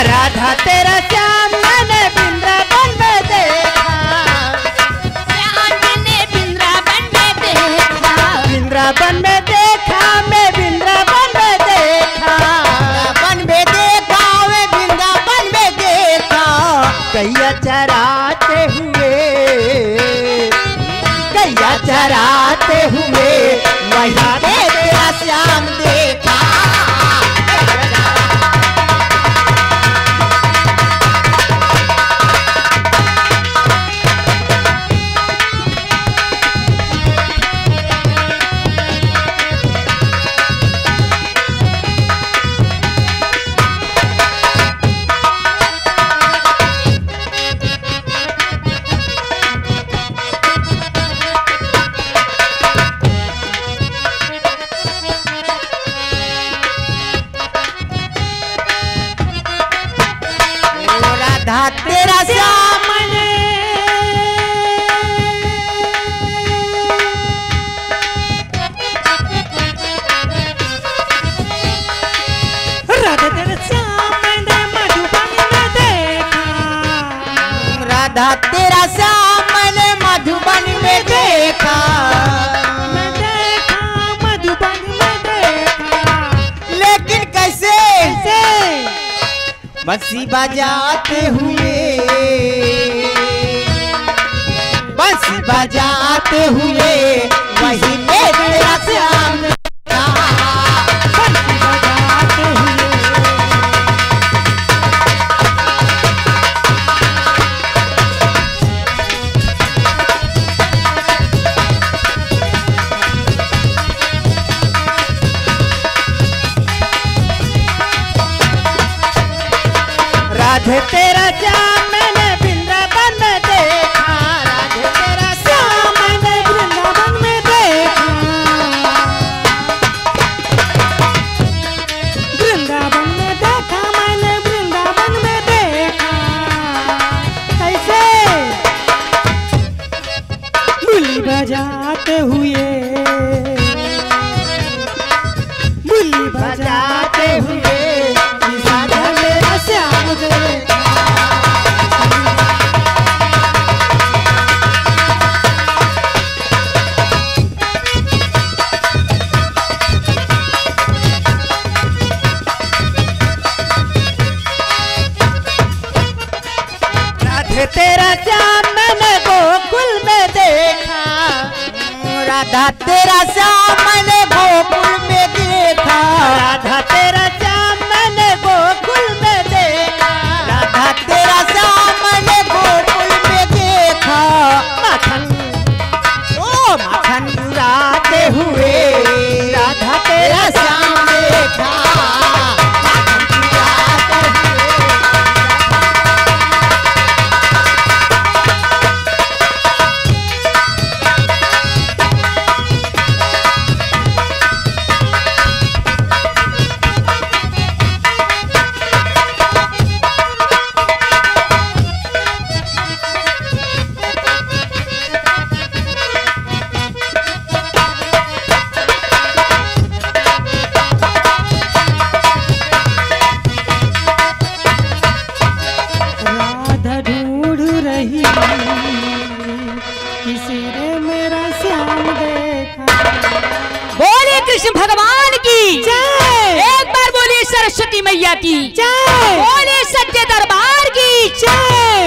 राधा तेरा श्याम मैंने वृंदावन में देखा, श्याम मैंने वृंदावन में देखा, वृंदावन में देखा मैं वृंदावन में देखा, वृंदावन में देखा वे वृंदावन में देखा। गैया चराते हुए, गैया चराते हुए वहाँ तेरा श्याम देखा। राधा तेरा श्याम ने राधा तेरा श्याम मैंने मधुबन में देखा, राधा तेरा श्याम मैंने मधुबन में देखा। मैं देखा मधुबन में देखा, लेकिन कैसे कैसे बंसी बजाते हुए, बंसी बजाते हुए वही पे तेरा श्याम देखा। बंसी बजाते हुए। राधे तेरा श्याम मैंने वृंदावन में देखा, राधे तेरा श्याम मैंने वृंदावन में देखा, वृंदावन में देखा मैंने वृंदावन में देखा। कैसे बुली बजाते हुए, बुली बजाते हुए राधा तेरा श्याम देखा। राधे तेरा श्याम मैंने गोकुल में देखा, राधा तेरा श्याम मैंने गोकुल में देखा। राधा तेरा श्याम मैंने गोकुल में देखा, राधा तेरा श्याम मैंने गोकुल में देखा। माखन ओ माखन चुराते हुए राधा तेरा तेरा श्याम देखा। माखन चुराते हुए। राधा ढूंढ रही किसी ने मेरा श्याम देखा। बोले कृष्ण भगवान की जय। एक बार बोलिए सरस्वती मैया की जय। बोले सत्य दरबार की जय।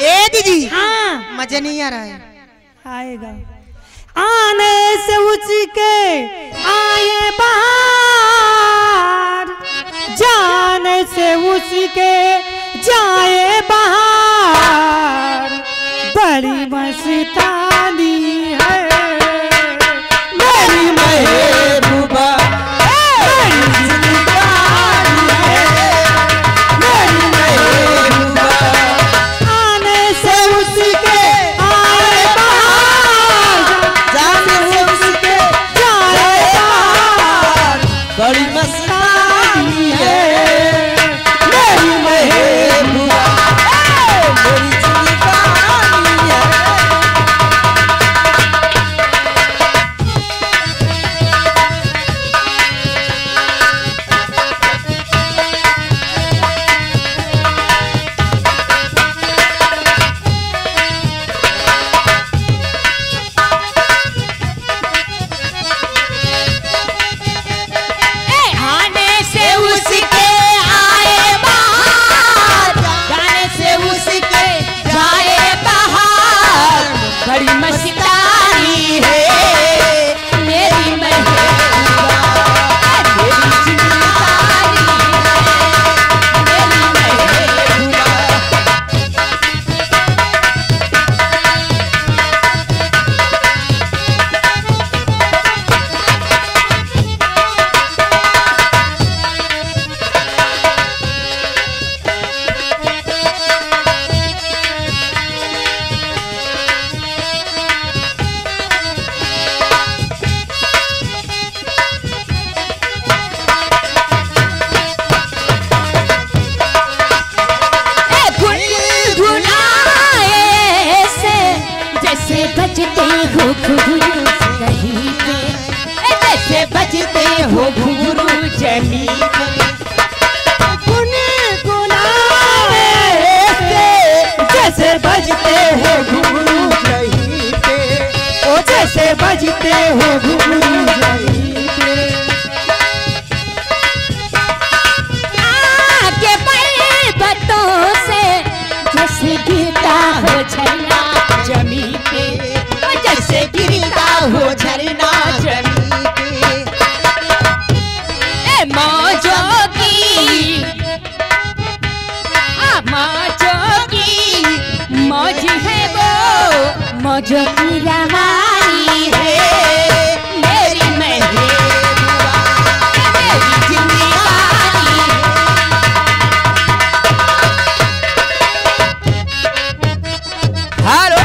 ए दीदी हाँ मजा नहीं आ रहा है। आएगा। आने से उसके आए बाहर, जाने से उसके जाए बाहर। बड़ी मस्तानी है मेरी महबूबा बड़ी जिंदानी है मेरी महबूबा। आने से उसके आए बाहर, जाने से उसके जाए बाहर। बड़ी मस्तानी है मेरी महबूबा मेरी जिंदगानी है। मौज है वो मौज की रवानी है मेरी महबूबा मेरी जिंदगानी। हेलो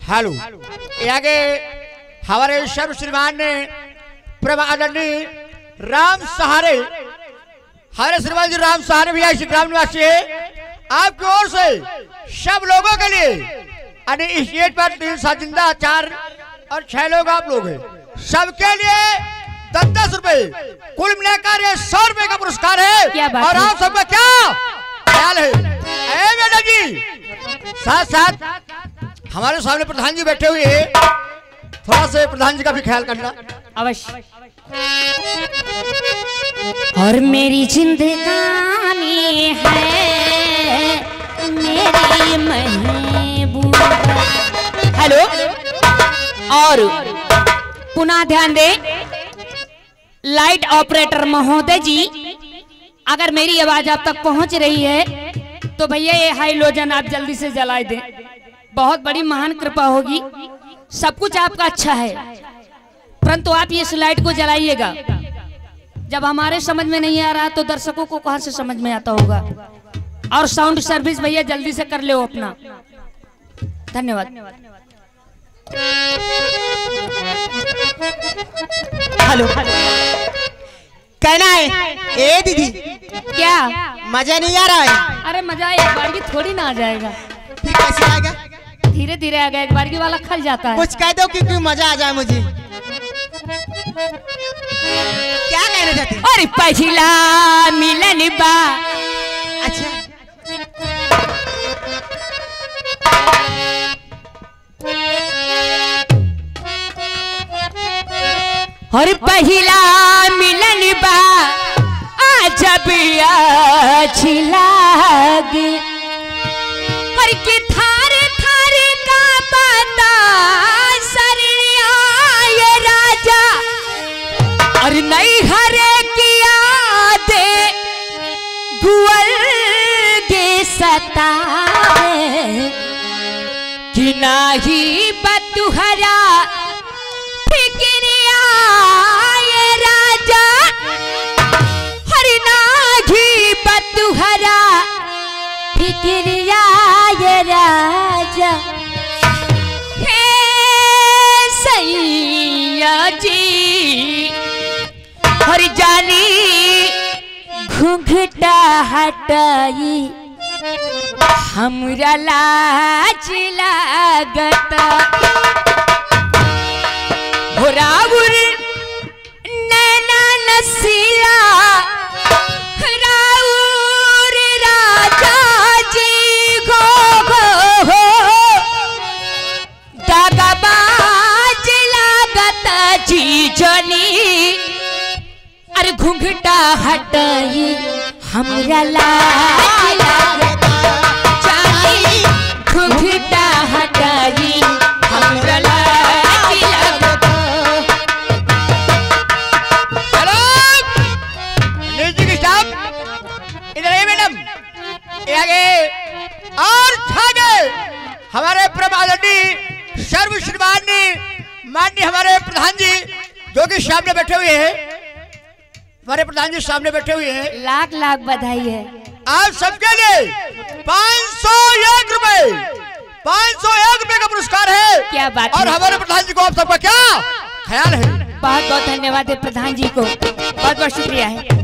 हेलो यहाँ के हमारे सर्व श्रीमान ने परम आदरणीय राम सहारे हमारे श्रीमान जी राम सहारे भैया ग्राम निवासी है। आपकी ओर से सब लोगों के लिए स्टेज पर 3 साजिंदा 4 और 6 लोग आप लोग हैं, सबके लिए 10-10 रुपए कुल मिलाकर 100 रुपए का पुरस्कार है। क्या बात और है? आप सबका क्या ख्याल है? मैडम जी साथ साथ हमारे सामने प्रधान जी बैठे हुए हैं, थोड़ा से प्रधान जी का भी ख्याल करना अवश्य। और मेरी जिंदगानी है मेरी महबूबा। हेलो और पुनः ध्यान दे लाइट ऑपरेटर महोदय जी, अगर मेरी आवाज आप तक पहुंच रही है तो भैया ये हाइलोजन आप जल्दी से जला दें, बहुत बड़ी महान कृपा होगी। सब कुछ आपका अच्छा है परंतु आप ये लाइट को जलाइएगा। जब हमारे समझ में नहीं आ रहा तो दर्शकों को कहां से समझ में आता होगा। और साउंड सर्विस भैया जल्दी से कर ले अपना। धन्यवाद। हेलो कहना है ए दीदी क्या मजा नहीं आ रहा है? अरे मजा एक बार की थोड़ी ना आ जाएगा, फिर कैसे आएगा? धीरे धीरे आ गया, एक बार की वाला खल जाता है। कुछ कह दो कि मजा आ जाए मुझे। क्या कहना चाहते? अरे पहला मिलन बा अच्छा और पहला मिलन बा आज भी अच्छी लागे और के थारे थारे का पता सरिया ये राजा और नहीं हरे किया दे गुअल के सता कि नाही बतुहरा फिक्रिया ये राजा हरि नाही बतुहरा फिक्रिया ये राजा हे सैया जी हरि जानी घूंघटा हटाई हमरा लाज लागत हो राउर नैना नसीला राउर राजा जी हो दागाबाज लागत जी जनी अरे घूंघटा हटाई हमरा लाज लागत जानी घूंघटा हटाई हमरा लाज लागत। हेलो म्यूजिक स्टाफ इधर है मैडम, ये आगे और छागे हमारे परम आदरणीय सर्व श्रीमान माननीय हमारे प्रधान जी जो कि सामने बैठे हुए हैं, हमारे प्रधान जी सामने बैठे हुए हैं। लाख लाख बधाई है आप सबके लिए 501 रुपए 501 रुपए का पुरस्कार है। क्या बात और है? हमारे प्रधान जी को आप सबका क्या ख्याल है? बहुत बहुत धन्यवाद है प्रधान जी को, बहुत बहुत शुक्रिया है।